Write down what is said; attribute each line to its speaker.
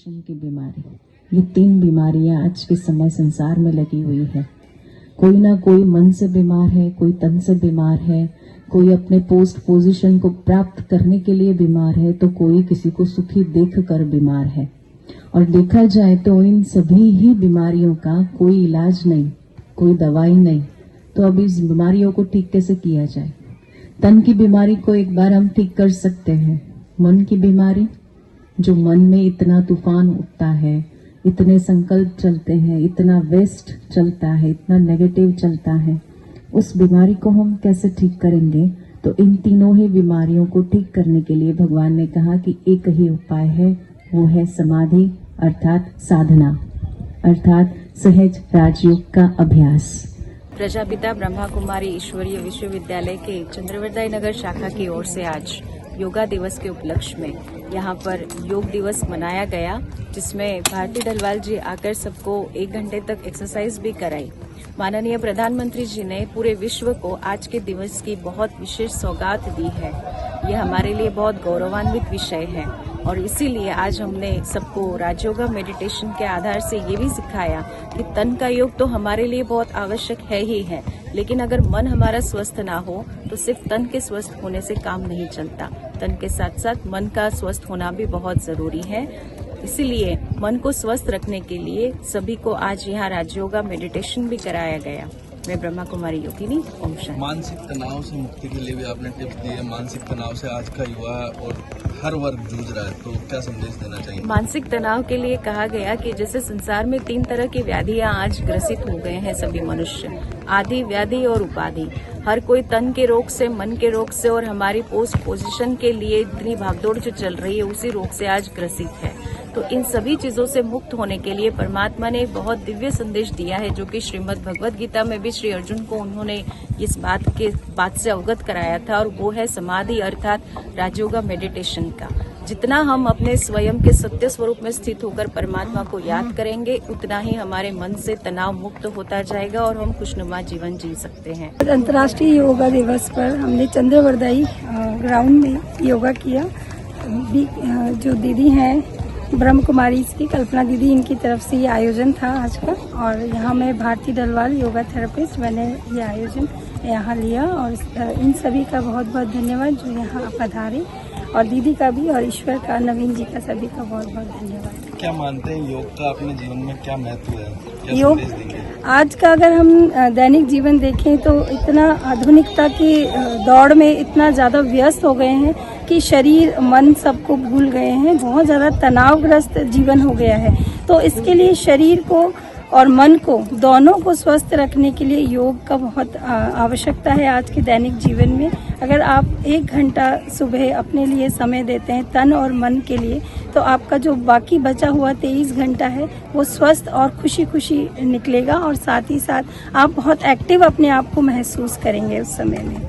Speaker 1: Depression की बीमारी, ये 3 बीमारियां आज के समय संसार में लगी हुई है। कोई ना कोई मन से बीमार है, कोई तन से बीमार है, कोई अपने पोस्ट पोजीशन को प्राप्त करने के लिए बीमार है, तो कोई किसी को सुखी देखकर बीमार है। और देखा जाए तो इन सभी ही बीमारियों का कोई इलाज नहीं, कोई दवाई नहीं। तो अब इस बीमारियों को ठीक कैसे किया जाए? तन की बीमारी को एक बार हम ठीक कर सकते हैं। मन की बीमारी, जो मन में इतना तूफान उठता है, इतने संकल्प चलते हैं, इतना वेस्ट चलता है, इतना नेगेटिव चलता है, उस बीमारी को हम कैसे ठीक करेंगे? तो इन तीनों ही बीमारियों को ठीक करने के लिए भगवान ने कहा कि एक ही उपाय है, वो है समाधि अर्थात साधना, अर्थात सहज राजयोग का अभ्यास।
Speaker 2: प्रजापिता ब्रह्मा कुमारी ईश्वरीय विश्वविद्यालय के चंद्रवरदाई नगर शाखा की ओर से आज योगा दिवस के उपलक्ष्य में यहाँ पर योग दिवस मनाया गया, जिसमें भारती डलवाल जी आकर सबको 1 घंटे तक एक्सरसाइज भी कराई। माननीय प्रधानमंत्री जी ने पूरे विश्व को आज के दिवस की बहुत विशेष सौगात दी है। यह हमारे लिए बहुत गौरवान्वित विषय है और इसीलिए आज हमने सबको राजयोगा मेडिटेशन के आधार से ये भी सिखाया कि तन का योग तो हमारे लिए बहुत आवश्यक है ही है, लेकिन अगर मन हमारा स्वस्थ ना हो तो सिर्फ तन के स्वस्थ होने से काम नहीं चलता। तन के साथ साथ मन का स्वस्थ होना भी बहुत जरूरी है। इसीलिए मन को स्वस्थ रखने के लिए सभी को आज यहाँ राजयोगा मेडिटेशन भी कराया गया। मैं ब्रह्मा कुमारी योगिनी, ओम शांति।
Speaker 3: मानसिक तनाव से मुक्ति के लिए भी आपने टिप्स दिए। मानसिक तनाव से आज का युवा और हर वर्ग जूझ रहा है, तो क्या संदेश देना चाहिए?
Speaker 2: मानसिक तनाव के लिए कहा गया कि जैसे संसार में 3 तरह की व्याधियां आज ग्रसित हो गए हैं सभी मनुष्य, आदि, व्याधि और उपाधि। हर कोई तन के रोग से, मन के रोग से और हमारी पोस्ट पोजीशन के लिए इतनी भागदौड़ जो चल रही है उसी रोग से आज ग्रसित है। तो इन सभी चीजों से मुक्त होने के लिए परमात्मा ने एक बहुत दिव्य संदेश दिया है, जो कि श्रीमद् भगवद गीता में भी श्री अर्जुन को उन्होंने इस बात से अवगत कराया था, और वो है समाधि अर्थात राजयोगा मेडिटेशन का। जितना हम अपने स्वयं के सत्य स्वरूप में स्थित होकर परमात्मा को याद करेंगे, उतना ही हमारे मन से तनाव मुक्त होता जाएगा और हम खुशनुमा जीवन जी सकते हैं।
Speaker 4: अंतर्राष्ट्रीय योगा दिवस पर हमने चंद्रवरदाई ग्राउंड में योगा किया। जो दीदी हैं ब्रह्म कुमारी की कल्पना दीदी, इनकी तरफ से ये आयोजन था आज का, और यहाँ मैं भारती डलवाल योगा थेरेपिस्ट, मैंने ये आयोजन यहाँ लिया। और इन सभी का बहुत बहुत धन्यवाद जो यहाँ पधारे, और दीदी का भी, और ईश्वर का, नवीन जी का, सभी का बहुत बहुत धन्यवाद।
Speaker 3: क्या मानते हैं योग का अपने जीवन में क्या महत्व है? क्या
Speaker 4: योग
Speaker 3: संदेश देंगे?
Speaker 4: आज का अगर हम दैनिक जीवन देखें तो इतना आधुनिकता की दौड़ में इतना ज़्यादा व्यस्त हो गए हैं कि शरीर मन सबको भूल गए हैं। बहुत ज़्यादा तनावग्रस्त जीवन हो गया है। तो इसके लिए शरीर को और मन को दोनों को स्वस्थ रखने के लिए योग का बहुत आवश्यकता है आज के दैनिक जीवन में। अगर आप 1 घंटा सुबह अपने लिए समय देते हैं तन और मन के लिए, तो आपका जो बाकी बचा हुआ 23 घंटा है वो स्वस्थ और खुशी खुशी निकलेगा, और साथ ही साथ आप बहुत एक्टिव अपने आप को महसूस करेंगे उस समय में।